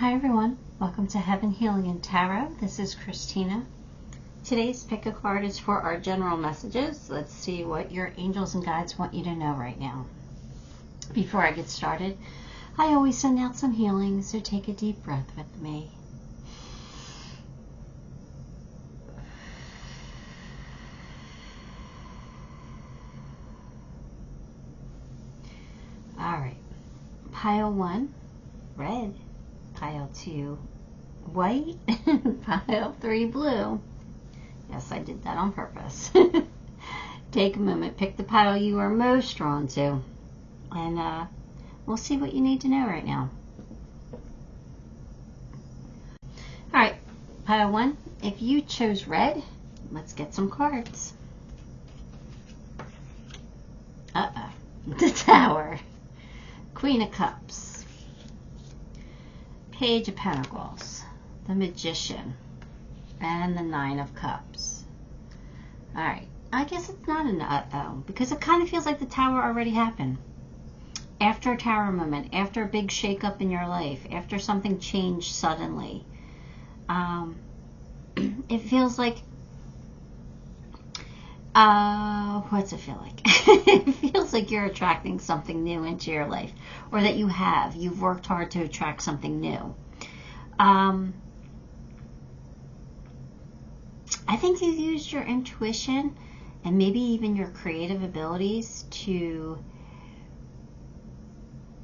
Hi everyone, welcome to Heaven Healing and Tarot. This is Christina. Today's pick a card is for our general messages. Let's see what your angels and guides want you to know right now. Before I get started, I always send out some healing, so take a deep breath with me. Alright, pile 1, red. Pile 2, white. Pile 3, blue. Yes, I did that on purpose. Take a moment, pick the pile you are most drawn to, and we'll see what you need to know right now. Alright, pile 1, if you chose red, let's get some cards. The Tower, Queen of Cups, Page of Pentacles, the Magician, and the Nine of Cups. Alright, I guess it's not an uh-oh, because it kind of feels like the Tower already happened. After a Tower moment, after a big shakeup in your life, after something changed suddenly, it feels like, what's it feel like? It feels like you're attracting something new into your life, or that you've worked hard to attract something new. I think you've used your intuition and maybe even your creative abilities to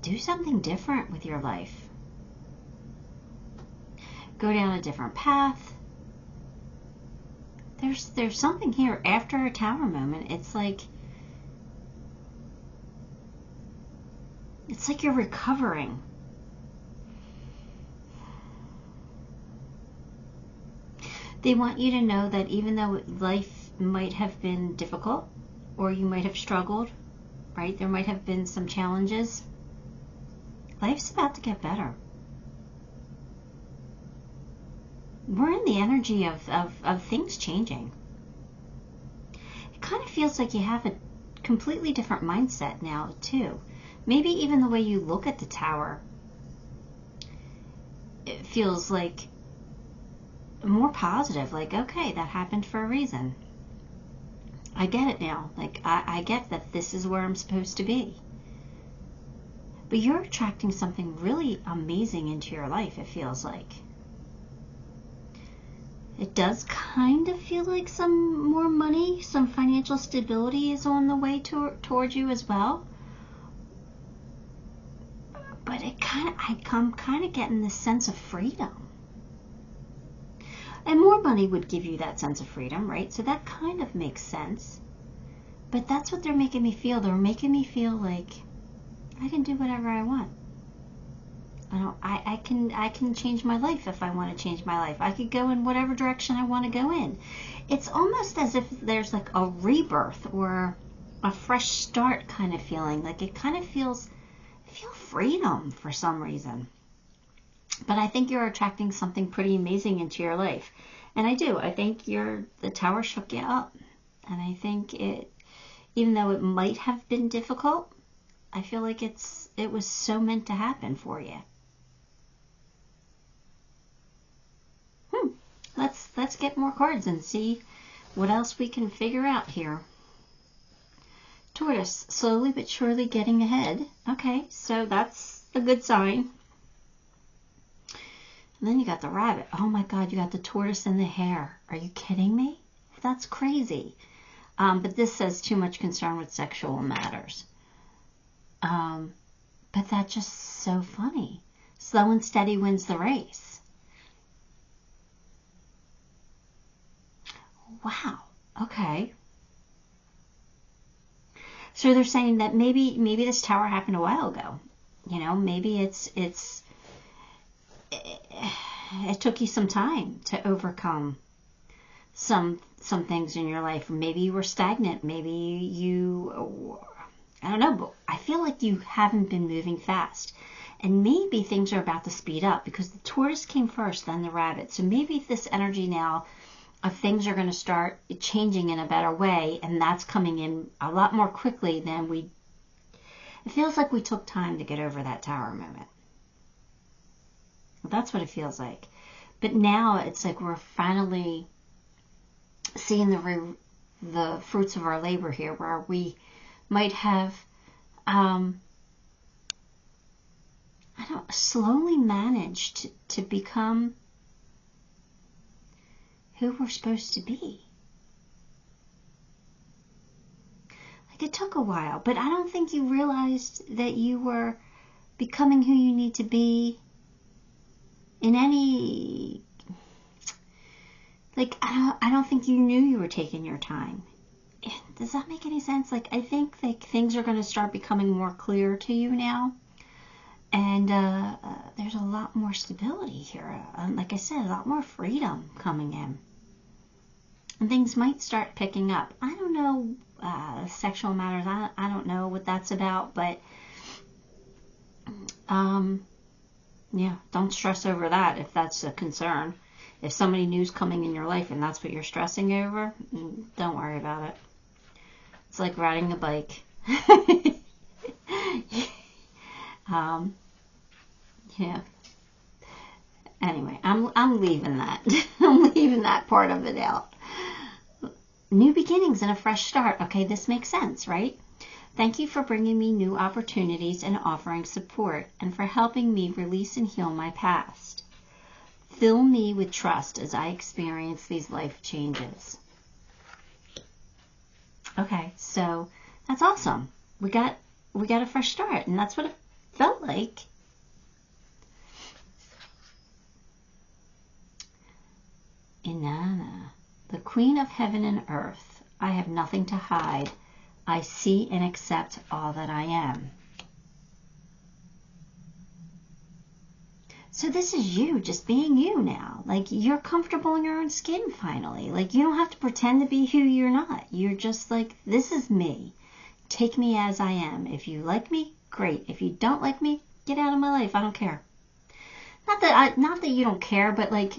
do something different with your life. Go down a different path. There's something here after a Tower moment. It's like you're recovering. They want you to know that even though life might have been difficult, or you might have struggled, right? There might have been some challenges. Life's about to get better. We're in the energy of things changing. It kind of feels like you have a completely different mindset now, too. Maybe even the way you look at the Tower, it feels like more positive. Like, okay, that happened for a reason. I get it now. Like, I get that this is where I'm supposed to be. But you're attracting something really amazing into your life, it feels like. It does kind of feel like some more money, some financial stability is on the way towards you as well. But I'm kind of getting this sense of freedom. And more money would give you that sense of freedom, right? So that kind of makes sense. But that's what they're making me feel. They're making me feel like I can do whatever I want. I can change my life if I want to change my life. I could go in whatever direction I want to go in. It's almost as if there's like a rebirth or a fresh start kind of feeling. Like it kind of I feel freedom for some reason. But I think you're attracting something pretty amazing into your life. And I do. I think the Tower shook you up. And I think even though it might have been difficult, I feel like it was so meant to happen for you. Let's get more cards and see what else we can figure out here. Tortoise, slowly but surely getting ahead. Okay, so that's a good sign. And then you got the rabbit. Oh my God, you got the tortoise and the hare. Are you kidding me? That's crazy. But this says too much concern with sexual matters. But that's just so funny. Slow and steady wins the race. Wow. Okay. So they're saying that maybe this Tower happened a while ago. You know, maybe it took you some time to overcome some things in your life. Maybe you were stagnant. Maybe I don't know, but I feel like you haven't been moving fast. And maybe things are about to speed up because the tortoise came first, then the rabbit. So maybe this energy now of things are going to start changing in a better way, and that's coming in a lot more quickly than it feels like we took time to get over that Tower moment. That's what it feels like. But now it's like we're finally seeing the fruits of our labor here, where we might have slowly managed to become who we're supposed to be. Like, it took a while, but I don't think you realized that you were becoming who you need to be in any, like, I don't think you knew you were taking your time. Does that make any sense? Like, I think like things are going to start becoming more clear to you now. And there's a lot more stability here. Like I said, a lot more freedom coming in. And things might start picking up. I don't know, sexual matters. I don't know what that's about. But, yeah, don't stress over that if that's a concern. If somebody new's coming in your life and that's what you're stressing over, don't worry about it. It's like riding a bike. Yeah. Anyway, I'm leaving that. I'm leaving that part of it out. New beginnings and a fresh start. Okay, this makes sense, right? Thank you for bringing me new opportunities and offering support, and for helping me release and heal my past. Fill me with trust as I experience these life changes. Okay, so that's awesome. We got a fresh start, and that's what it felt like. Inanna, the Queen of Heaven and Earth, I have nothing to hide. I see and accept all that I am. So this is you just being you now. Like, you're comfortable in your own skin finally. Like, you don't have to pretend to be who you're not. You're just like, this is me. Take me as I am. If you like me, great. If you don't like me, get out of my life. I don't care. Not that you don't care, but like,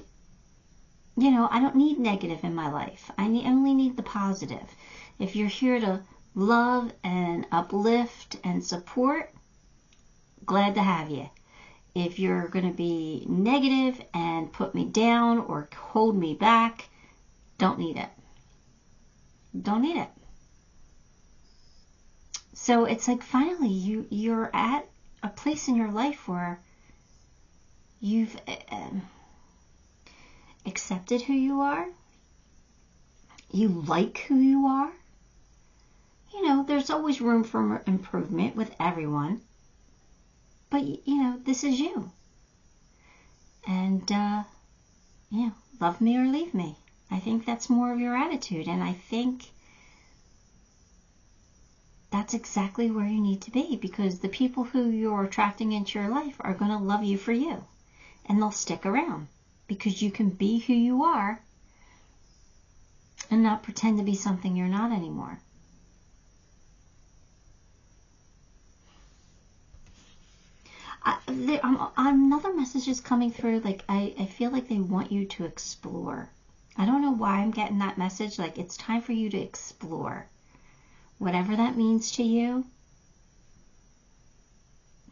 you know, I don't need negative in my life. I only need the positive. If you're here to love and uplift and support, glad to have you. If you're going to be negative and put me down or hold me back, don't need it. Don't need it. So it's like finally you're at a place in your life where you've accepted who you are. You like who you are. You know, there's always room for improvement with everyone. But, you know, this is you. And, yeah, love me or leave me. I think that's more of your attitude. And I think that's exactly where you need to be. Because the people who you're attracting into your life are going to love you for you. And they'll stick around. Because you can be who you are and not pretend to be something you're not anymore. Another message is coming through, like, I feel like they want you to explore. I don't know why I'm getting that message. Like, it's time for you to explore. Whatever that means to you,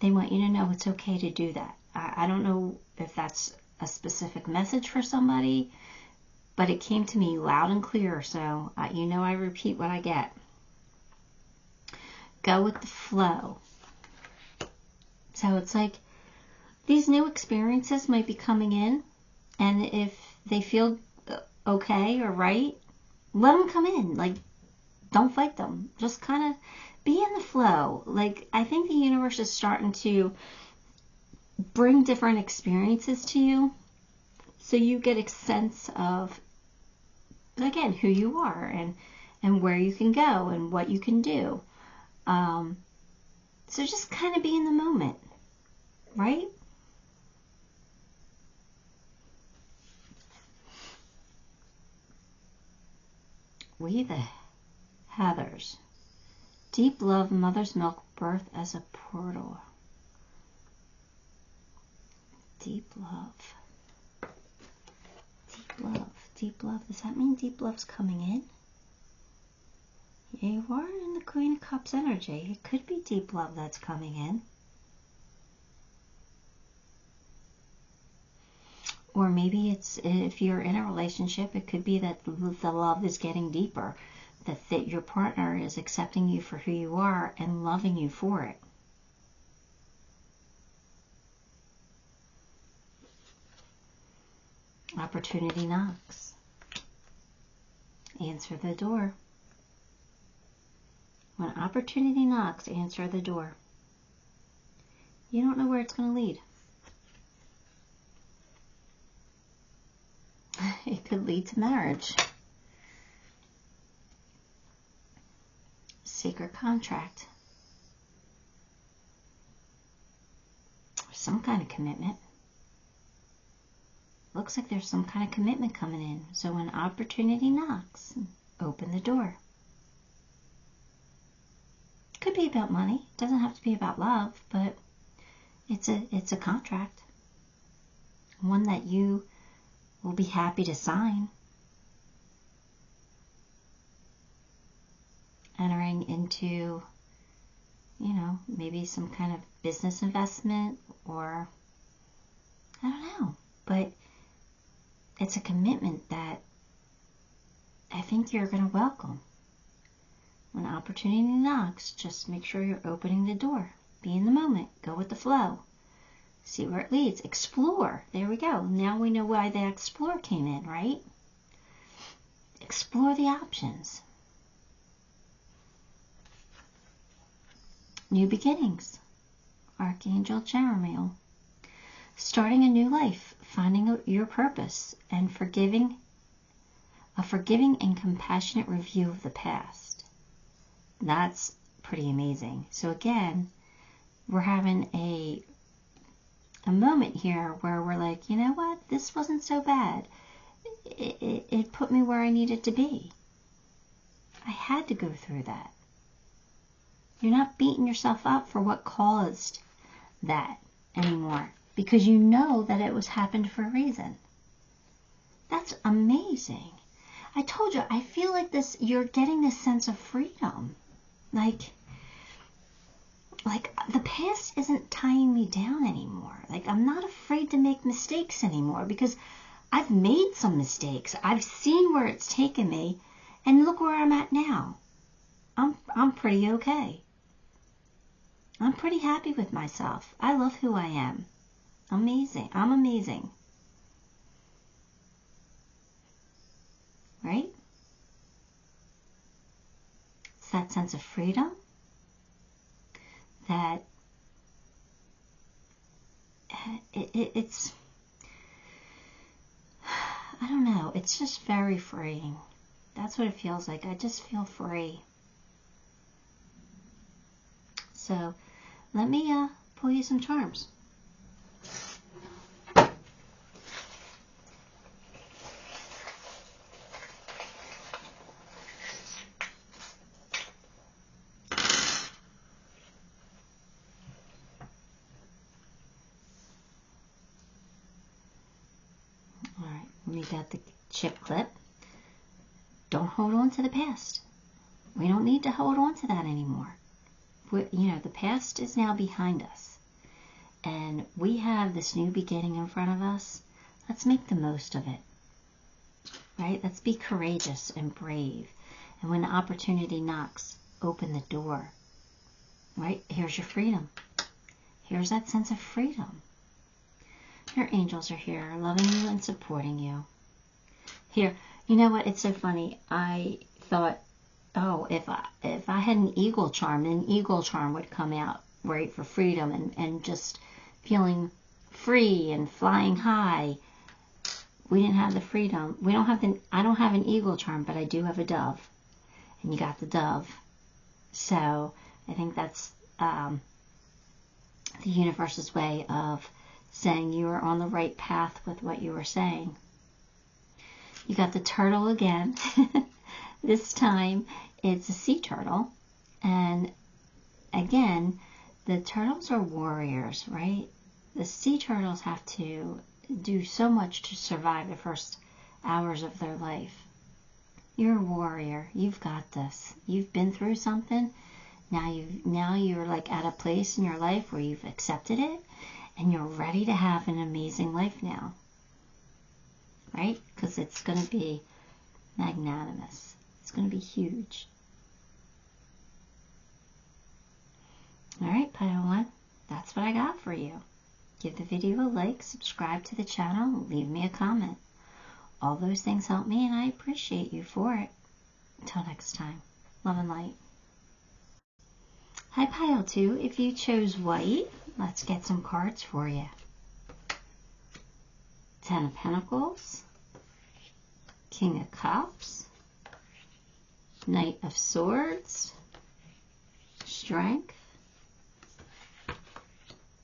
they want you to know it's okay to do that. I don't know if that's a specific message for somebody, but it came to me loud and clear, so you know I repeat what I get. Go with the flow. So it's like these new experiences might be coming in, and if they feel okay or right, let them come in. Like, don't fight them. Just kind of be in the flow. Like, I think the universe is starting to bring different experiences to you, so you get a sense of, again, who you are and where you can go and what you can do. So just kind of be in the moment, right? We the Heathers. Deep love, mother's milk, birth as a portal. Deep love. Deep love. Deep love. Does that mean deep love's coming in? You are in the Queen of Cups energy. It could be deep love that's coming in. Or maybe it's, if you're in a relationship, it could be that the love is getting deeper, that your partner is accepting you for who you are and loving you for it. Opportunity knocks. Answer the door. When opportunity knocks, answer the door. You don't know where it's going to lead. It could lead to marriage. Sacred contract. Some kind of commitment. Looks like there's some kind of commitment coming in. So when opportunity knocks, open the door. Could be about money. Doesn't have to be about love, but it's a contract. One that you will be happy to sign. Entering into, maybe some kind of business investment, or I don't know, but it's a commitment that I think you're going to welcome. When opportunity knocks, just make sure you're opening the door. Be in the moment. Go with the flow. See where it leads. Explore. There we go. Now we know why the explore came in, right? Explore the options. New beginnings. Archangel Cheramiel. Starting a new life. Finding your purpose. And a forgiving and compassionate review of the past. That's pretty amazing. So again, we're having a moment here where we're like, you know what? This wasn't so bad. It put me where I needed to be. I had to go through that. You're not beating yourself up for what caused that anymore, because you know that it was happened for a reason. That's amazing. I told you, I feel like this, you're getting this sense of freedom. Like the past isn't tying me down anymore. Like, I'm not afraid to make mistakes anymore, because I've made some mistakes. I've seen where it's taken me, and look where I'm at now. I'm pretty okay. I'm pretty happy with myself. I love who I am. Amazing. I'm amazing. Right? It's that sense of freedom that it's, I don't know, it's just very freeing. That's what it feels like. I just feel free. So let me pull you some charms. We got the chip clip. Don't hold on to the past. We don't need to hold on to that anymore. The past is now behind us. And we have this new beginning in front of us. Let's make the most of it. Right? Let's be courageous and brave. And when the opportunity knocks, open the door. Right? Here's your freedom. Here's that sense of freedom. Your angels are here, loving you and supporting you. Here, you know what? It's so funny. I thought, oh, if I had an eagle charm, an eagle charm would come out, right, for freedom and just feeling free and flying high. We didn't have the freedom. I don't have an eagle charm, but I do have a dove. And you got the dove. So I think that's the universe's way of saying you are on the right path with what you were saying. You got the turtle again. This time it's a sea turtle. And again, the turtles are warriors, right? The sea turtles have to do so much to survive the first hours of their life. You're a warrior. You've got this. You've been through something. Now you're like at a place in your life where you've accepted it and you're ready to have an amazing life now. right? Because it's going to be magnanimous. It's going to be huge. All right, Pile 1, that's what I got for you. Give the video a like, subscribe to the channel, leave me a comment. All those things help me, and I appreciate you for it. Until next time, love and light. Hi, Pile 2. If you chose white, let's get some cards for you. 10 of Pentacles, King of Cups, Knight of Swords, Strength,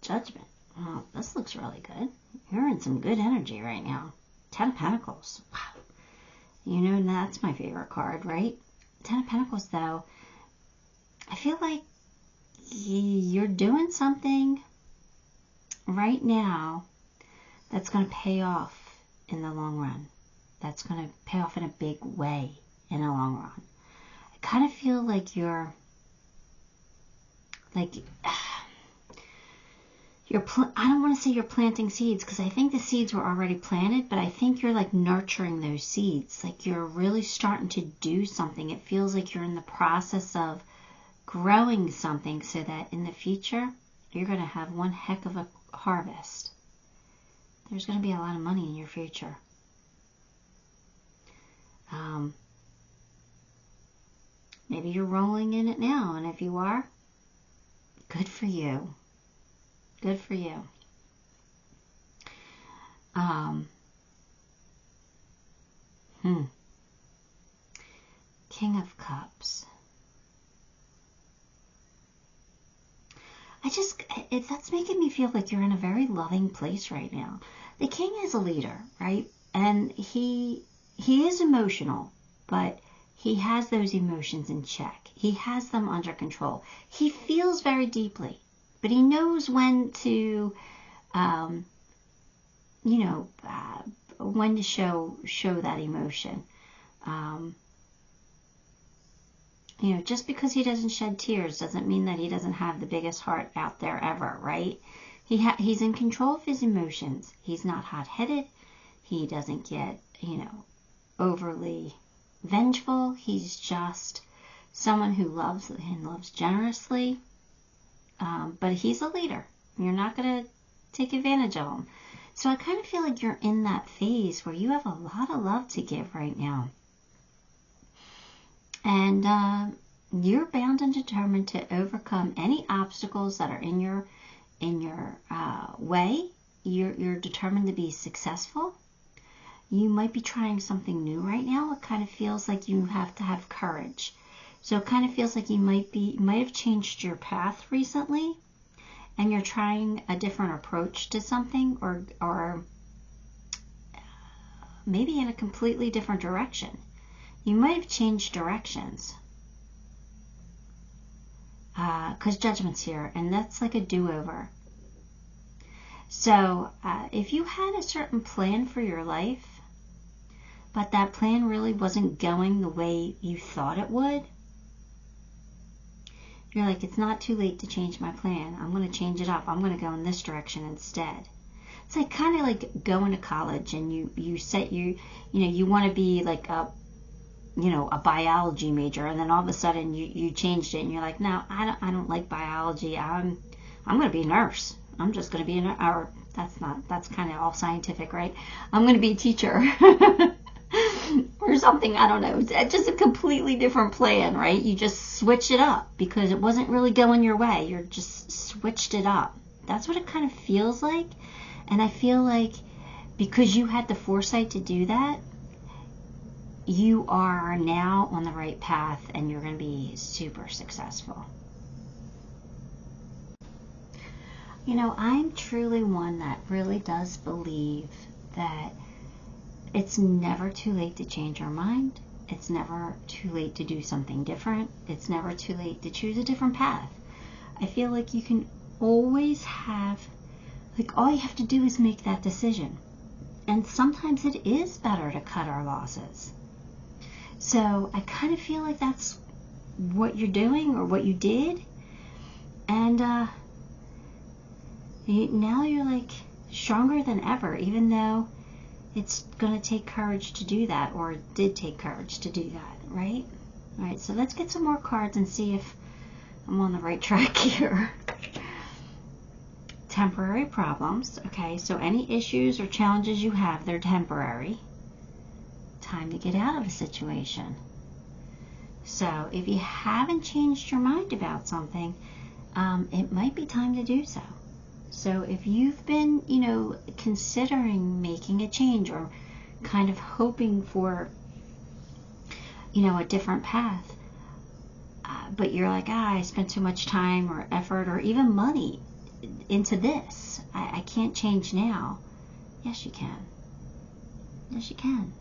Judgment. Oh, this looks really good. You're in some good energy right now. 10 of Pentacles. Wow. You know, that's my favorite card, right? 10 of Pentacles, though, I feel like you're doing something right now that's going to pay off in the long run. That's going to pay off in a big way in the long run. I kind of feel like you're like, I don't want to say you're planting seeds, because I think the seeds were already planted, but I think you're like nurturing those seeds. Like you're really starting to do something. It feels like you're in the process of growing something so that in the future, you're going to have one heck of a harvest. There's going to be a lot of money in your future. Maybe you're rolling in it now, and if you are, good for you. Good for you. King of Cups. That's making me feel like you're in a very loving place right now. The king is a leader, right? And he is emotional, but he has those emotions in check. He has them under control. He feels very deeply, but he knows when to, when to show that emotion. Just because he doesn't shed tears doesn't mean that he doesn't have the biggest heart out there ever, right? He's in control of his emotions. He's not hot-headed. He doesn't get, overly vengeful. He's just someone who loves and loves generously. But he's a leader. You're not going to take advantage of him. So I kind of feel like you're in that phase where you have a lot of love to give right now. And you're bound and determined to overcome any obstacles that are in your way. You're determined to be successful. You might be trying something new right now. It kind of feels like you have to have courage. So it kind of feels like you might have changed your path recently, and you're trying a different approach to something, or maybe in a completely different direction. You might have changed directions, because Judgment's here, and that's like a do-over. So if you had a certain plan for your life, but that plan really wasn't going the way you thought it would, you're like, it's not too late to change my plan. I'm going to change it up. I'm going to go in this direction instead. It's like kind of like going to college, and you set you want to be like a biology major, and then all of a sudden you changed it, and you're like, no, I don't like biology. I'm going to be a nurse. I'm just going to be a nurse. Or that's kind of all scientific, right? I'm going to be a teacher. Or something, I don't know. It's just a completely different plan, right? You just switch it up because it wasn't really going your way. You just switched it up. That's what it kind of feels like. And I feel like because you had the foresight to do that, you are now on the right path, and you're going to be super successful. I'm truly one that really does believe that it's never too late to change our mind. It's never too late to do something different. It's never too late to choose a different path. I feel like you can always have, all you have to do is make that decision. And sometimes it is better to cut our losses. So I kind of feel like that's what you're doing, or what you did. And now you're like stronger than ever, even though it's going to take courage to do that, or it did take courage to do that, right? All right, so let's get some more cards and see if I'm on the right track here. Temporary problems. Okay, so any issues or challenges you have, they're temporary. Time to get out of a situation. So if you haven't changed your mind about something, it might be time to do so. So if you've been, considering making a change or kind of hoping for, a different path, but you're like, I spent too much time or effort or even money into this. I can't change now. Yes, you can. Yes, you can.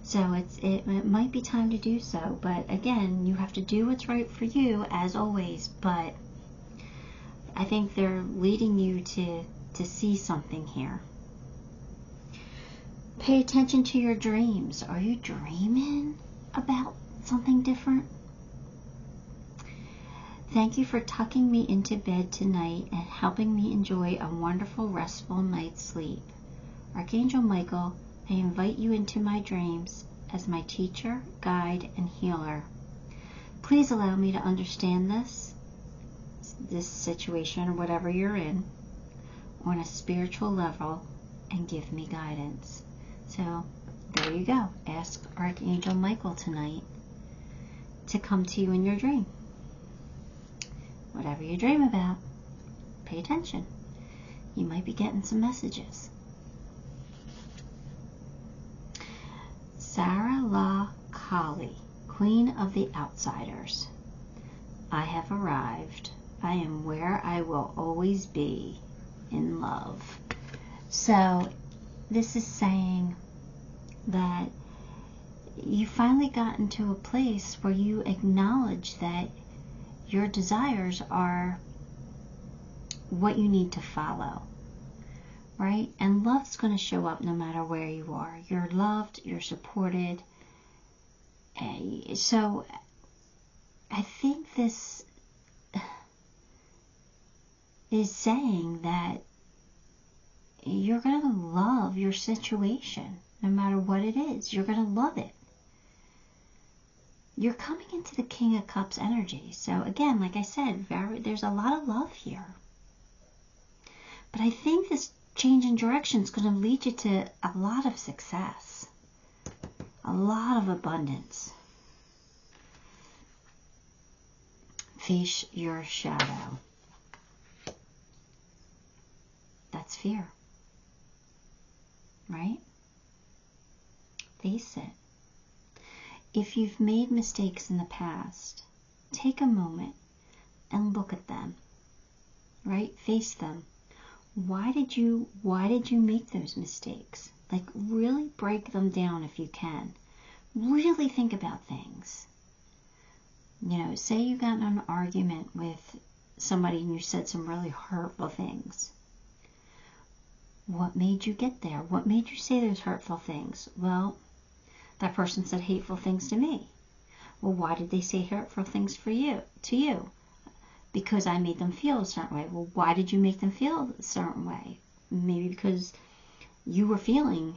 So it might be time to do so. But again, you have to do what's right for you, as always. But I think they're leading you to see something here. Pay attention to your dreams. Are you dreaming about something different? Thank you for tucking me into bed tonight and helping me enjoy a wonderful, restful night's sleep. Archangel Michael, I invite you into my dreams as my teacher, guide, and healer. Please allow me to understand this situation or whatever you're in on a spiritual level and give me guidance. So there you go. Ask Archangel Michael tonight to come to you in your dream. Whatever you dream about, pay attention. You might be getting some messages. 𝗔𝗕𝗢𝗨𝗧, Queen of the Outsiders. I have arrived. I am where I will always be, in love. So this is saying that you finally gotten to a place where you acknowledge that your desires are what you need to follow, right? And love's going to show up no matter where you are. You're loved, you're supported. So I think this is saying that you're going to love your situation no matter what it is. You're going to love it. You're coming into the King of Cups energy. So again, like I said, there's a lot of love here. But I think this change in direction is going to lead you to a lot of success. A lot of abundance. Face your shadow. That's fear. Right? Face it. If you've made mistakes in the past, take a moment and look at them, right? Face them. Why did you make those mistakes? Like, really break them down if you can. Really think about things. Say you got in an argument with somebody and you said some really hurtful things. What made you get there? What made you say those hurtful things? Well, that person said hateful things to me. Well, why did they say hurtful things to you? Because I made them feel a certain way. Well, why did you make them feel a certain way? Maybe because you were feeling,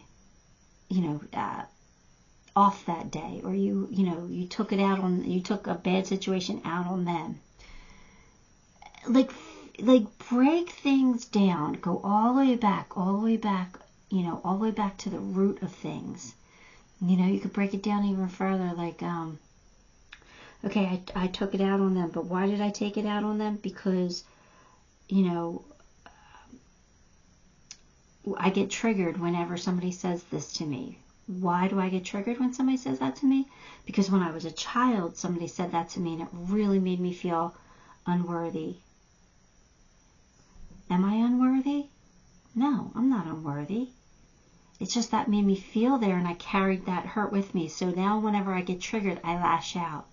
off that day, or you took a bad situation out on them. Like break things down. Go all the way back, all the way back to the root of things. You could break it down even further, like, okay, I took it out on them, but why did I take it out on them? Because, I get triggered whenever somebody says this to me. Why do I get triggered when somebody says that to me? Because when I was a child, somebody said that to me, and it really made me feel unworthy. Am I unworthy? No, I'm not unworthy. It's just that made me feel there, and I carried that hurt with me. So now whenever I get triggered, I lash out.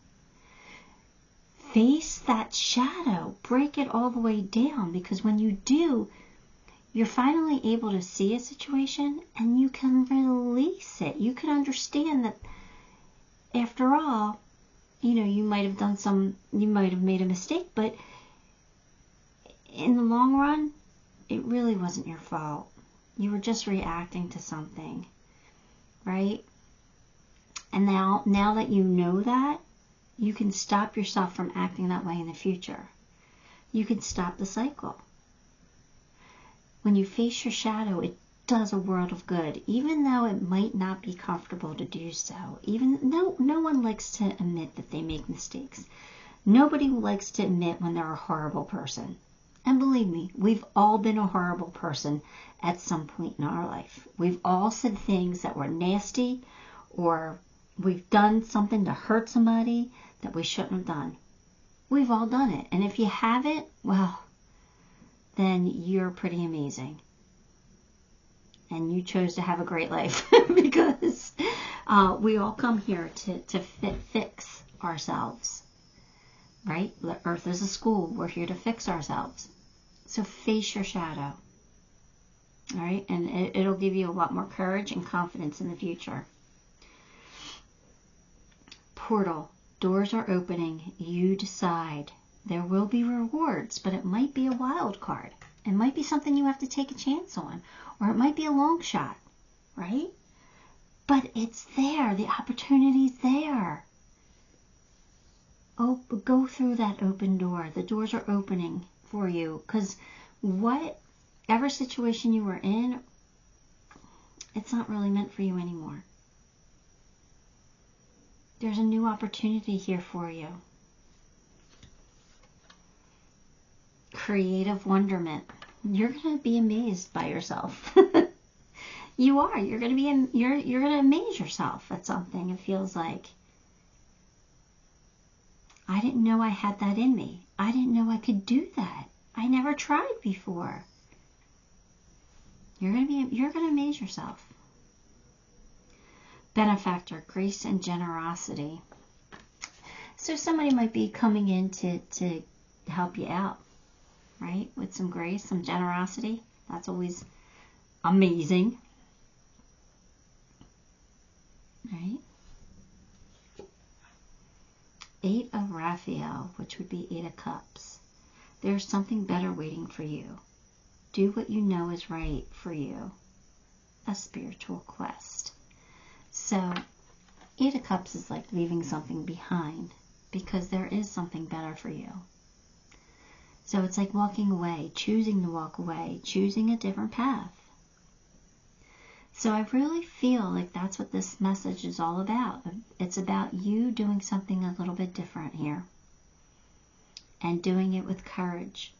Face that shadow. Break it all the way down, because when you do, you're finally able to see a situation and you can release it. You can understand that after all, you might have made a mistake, but in the long run, it really wasn't your fault. You were just reacting to something, right? And now that you know that, you can stop yourself from acting that way in the future. You can stop the cycle. When you face your shadow, it does a world of good, even though it might not be comfortable to do so. No one likes to admit that they make mistakes. Nobody likes to admit when they're a horrible person. And believe me, we've all been a horrible person at some point in our life. We've all said things that were nasty, or we've done something to hurt somebody that we shouldn't have done. We've all done it. And if you haven't, well, then you're pretty amazing. And you chose to have a great life because we all come here to fix ourselves, right? The earth is a school. We're here to fix ourselves. So face your shadow, all right? And it'll give you a lot more courage and confidence in the future. Portal. Doors are opening. You decide. There will be rewards, but it might be a wild card. It might be something you have to take a chance on, or it might be a long shot, right? But it's there. The opportunity's there. Oh, go through that open door. The doors are opening for you, because whatever situation you were in, it's not really meant for you anymore. There's a new opportunity here for you. Creative wonderment. You're going to be amazed by yourself. You are. You're going to amaze yourself at something. It feels like, I didn't know I had that in me. I didn't know I could do that. I never tried before. You're going to amaze yourself. Benefactor, grace and generosity. So somebody might be coming in to help you out, right? With some grace, some generosity. That's always amazing. Right? 8 of Raphael, which would be 8 of Cups. There's something better waiting for you. Do what you know is right for you. A spiritual quest. So, 8 of Cups is like leaving something behind, because there is something better for you. So it's like walking away, choosing to walk away, choosing a different path. So I really feel like that's what this message is all about. It's about you doing something a little bit different here. And doing it with courage,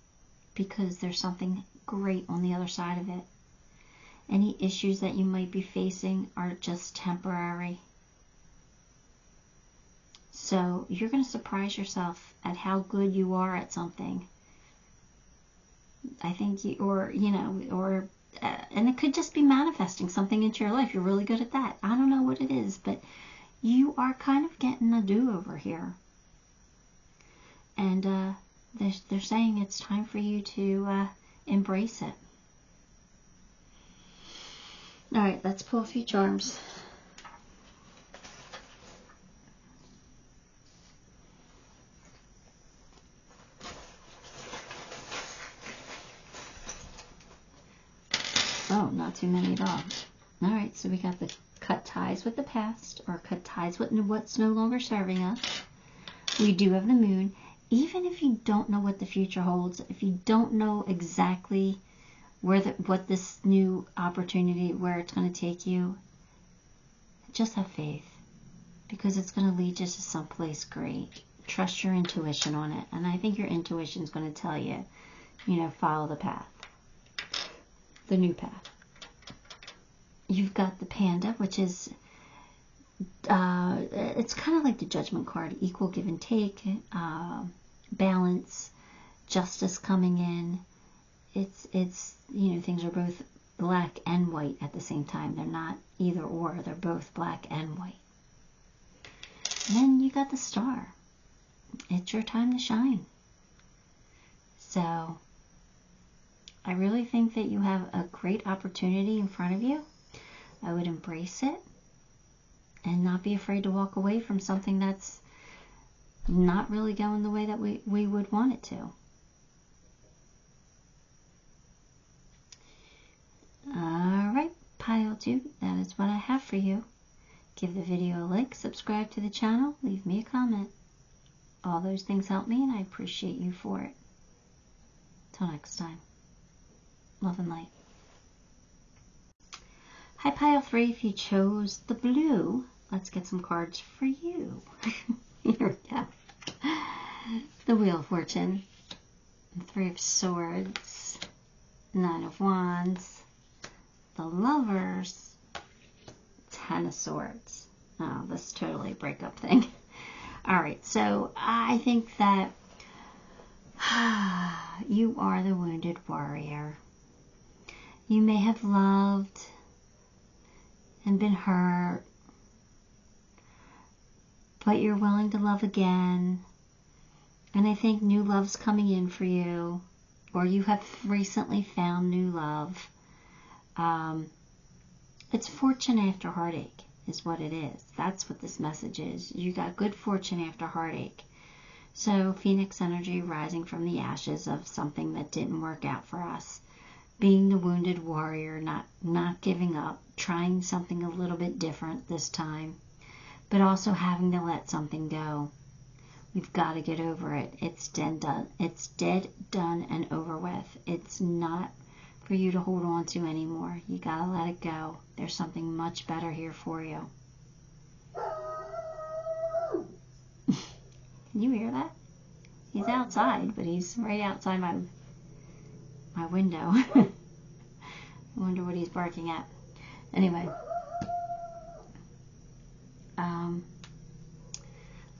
because there's something great on the other side of it. Any issues that you might be facing are just temporary. So you're going to surprise yourself at how good you are at something. I think and it could just be manifesting something into your life. You're really good at that. I don't know what it is, but you are kind of getting a do-over here. And they're saying it's time for you to embrace it. All right, let's pull a few charms. Oh, not too many at all. All right, so we got the cut ties with the past, or cut ties with what's no longer serving us. We do have the moon. Even if you don't know what the future holds, if you don't know exactly what this new opportunity, where it's going to take you, just have faith, because it's going to lead you to someplace great. Trust your intuition on it, and I think your intuition is going to tell you, follow the path, the new path. You've got the panda, which is it's kind of like the judgment card, equal give and take, balance, justice coming in. It's things are both black and white at the same time. They're not either or. They're both black and white. And then you got the star. It's your time to shine. So I really think that you have a great opportunity in front of you. I would embrace it and not be afraid to walk away from something that's not really going the way that we would want it to. helped you, that is what I have for you. Give the video a like, subscribe to the channel, leave me a comment. All those things help me, and I appreciate you for it. Till next time. Love and light. Hi, Pile 3. If you chose the blue, let's get some cards for you. Here we go. The Wheel of Fortune, the 3 of Swords, 9 of Wands, the Lovers, 10 of Swords. Oh, this is totally a breakup thing. Alright, so I think that you are the wounded warrior. You may have loved and been hurt, but you're willing to love again. And I think new love's coming in for you, or you have recently found new love. It's fortune after heartache is what it is. That's what this message is. You got good fortune after heartache. So Phoenix energy, rising from the ashes of something that didn't work out for us. Being the wounded warrior, not giving up, trying something a little bit different this time, but also having to let something go. We've got to get over it. It's dead, done. It's dead, done, and over with. It's not for you to hold on to anymore. You got to let it go. There's something much better here for you. Can you hear that? He's outside, but he's right outside my window. I wonder what he's barking at. Anyway.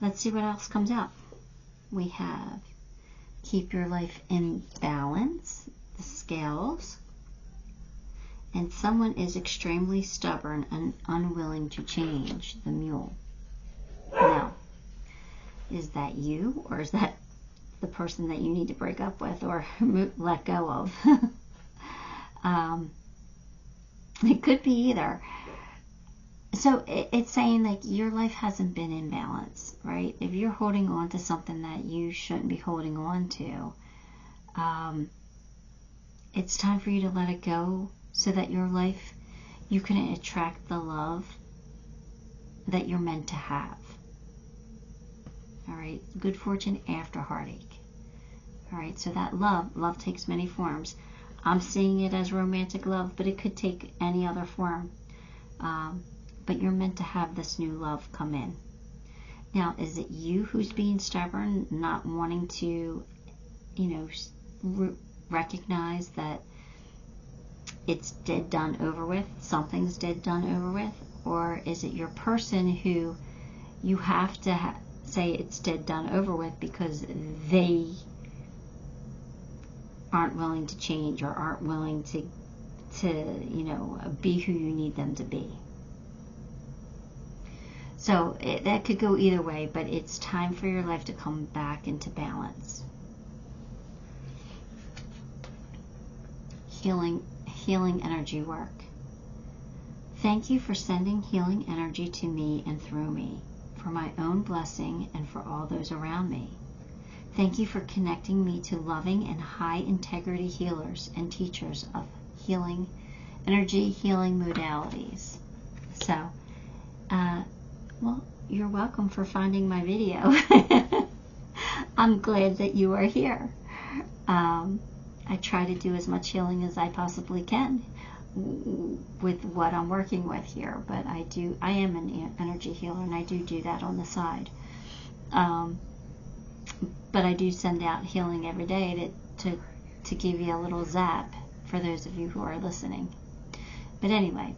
Let's see what else comes out. We have keep your life in balance, the Scales, and someone is extremely stubborn and unwilling to change, the Mule. Now, is that you, or is that the person that you need to break up with or let go of? It could be either. So it's saying like your life hasn't been in balance, right? If you're holding on to something that you shouldn't be holding on to, it's time for you to let it go so that your life, you can attract the love that you're meant to have. All right, good fortune after heartache. All right, so that love takes many forms. I'm seeing it as romantic love, but it could take any other form. But you're meant to have this new love come in. Now, is it you who's being stubborn, not wanting to, recognize that it's dead, done, over with, something's dead, done, over with? Or is it your person who you have to say it's dead, done, over with because they aren't willing to change or aren't willing to be who you need them to be? So that could go either way, but it's time for your life to come back into balance. Healing energy work. Thank you for sending healing energy to me and through me, for my own blessing and for all those around me. Thank you for connecting me to loving and high integrity healers and teachers of healing, energy healing modalities. So, well, you're welcome for finding my video. I'm glad that you are here. I try to do as much healing as I possibly can with what I'm working with here, but I am an energy healer, and I do that on the side. But I do send out healing every day to give you a little zap for those of you who are listening. But anyway,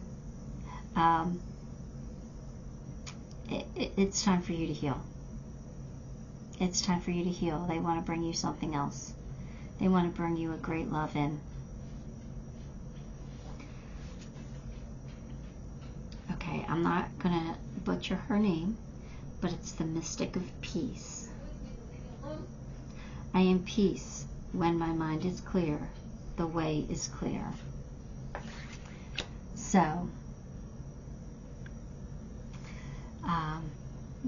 it's time for you to heal. It's time for you to heal. They want to bring you something else. They want to bring you a great love in. Okay, I'm not going to butcher her name, but it's the Mystic of Peace. I am peace when my mind is clear. The way is clear. So,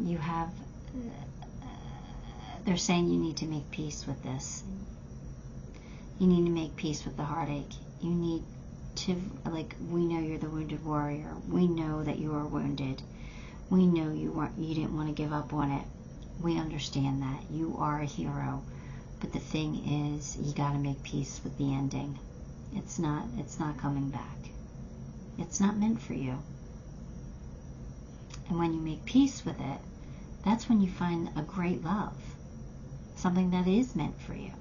you have, they're saying you need to make peace with this. You need to make peace with the heartache. You need to, like, we know you're the wounded warrior. We know that you are wounded. We know you didn't want to give up on it. We understand that. You are a hero. But the thing is, you got to make peace with the ending. It's not coming back. It's not meant for you. And when you make peace with it, that's when you find a great love. Something that is meant for you.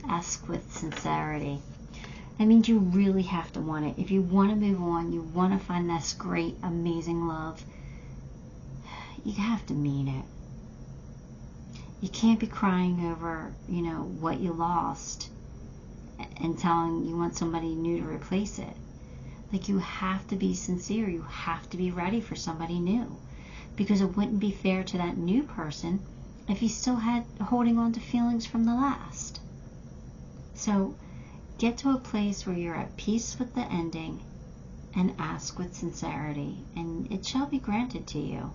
Ask with sincerity. That means you really have to want it. If you want to move on, you want to find this great, amazing love, you have to mean it. You can't be crying over, what you lost and telling you want somebody new to replace it. Like, you have to be sincere. You have to be ready for somebody new. Because it wouldn't be fair to that new person if you still had holding on to feelings from the last. So, get to a place where you're at peace with the ending and ask with sincerity, and it shall be granted to you.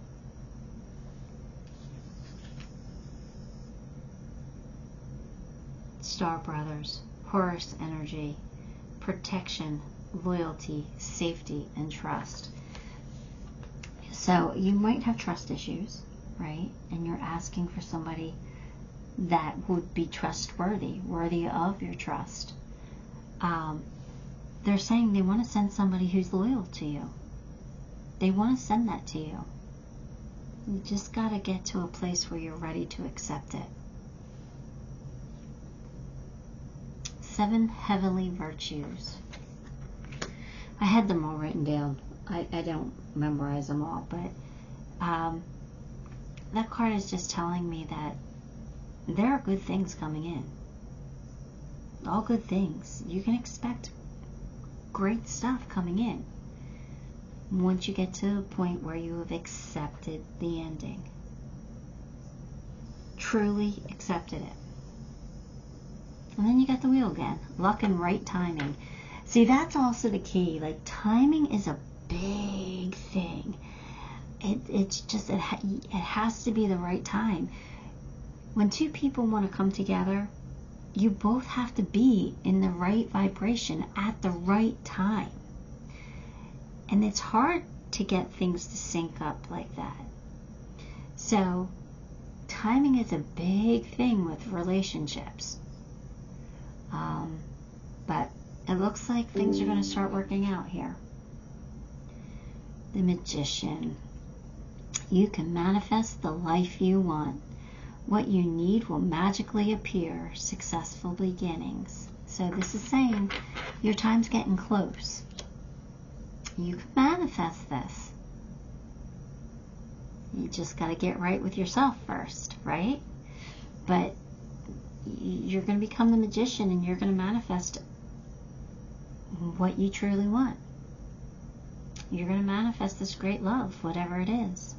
Star Brothers, Horus energy, protection, loyalty, safety, and trust. So you might have trust issues, right? And you're asking for somebody that would be trustworthy, worthy of your trust. They're saying they want to send somebody who's loyal to you. They want to send that to you. You just got to get to a place where you're ready to accept it. 7 heavenly virtues. I had them all written down. I don't memorize them all, but that card is just telling me that there are good things coming in. All good things. You can expect great stuff coming in once you get to a point where you have accepted the ending. Truly accepted it. And then you got the wheel again. Luck and right timing. See, that's also the key. Like, timing is a big thing. It's just, it has to be the right time. When two people want to come together, you both have to be in the right vibration at the right time. And it's hard to get things to sync up like that. So, timing is a big thing with relationships. But it looks like things are going to start working out here. The Magician. You can manifest the life you want. What you need will magically appear. Successful beginnings. So this is saying your time's getting close. You can manifest this. You just got to get right with yourself first, right? But you're going to become the magician, and you're going to manifest what you truly want. You're going to manifest this great love, whatever it is.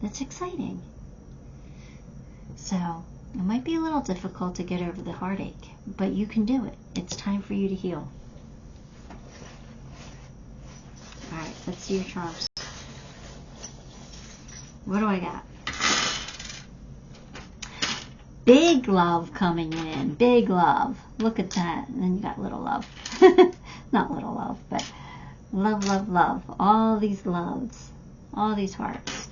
That's exciting. So, it might be a little difficult to get over the heartache, but you can do it. It's time for you to heal. Alright, let's see your charms. What do I got? Big love coming in. Big love. Look at that. And then you got little love. Not little love, but love, love, love. All these loves. All these hearts.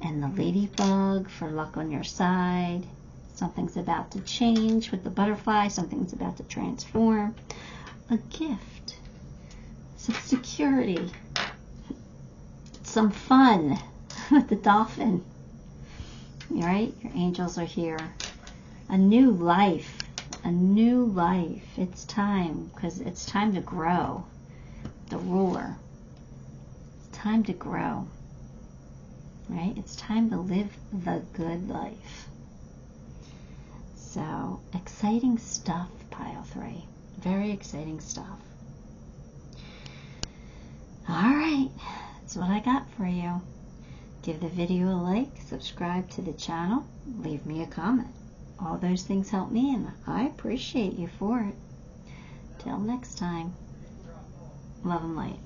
And the ladybug for luck on your side. Something's about to change with the butterfly. Something's about to transform. A gift. Some security. Some fun with the dolphin. Right? Your angels are here. A new life. A new life. It's time. Because it's time to grow. The ruler. It's time to grow. Right? It's time to live the good life. So, exciting stuff, pile 3. Very exciting stuff. Alright. That's what I got for you. Give the video a like, subscribe to the channel, leave me a comment. All those things help me, and I appreciate you for it. Till next time, love and light.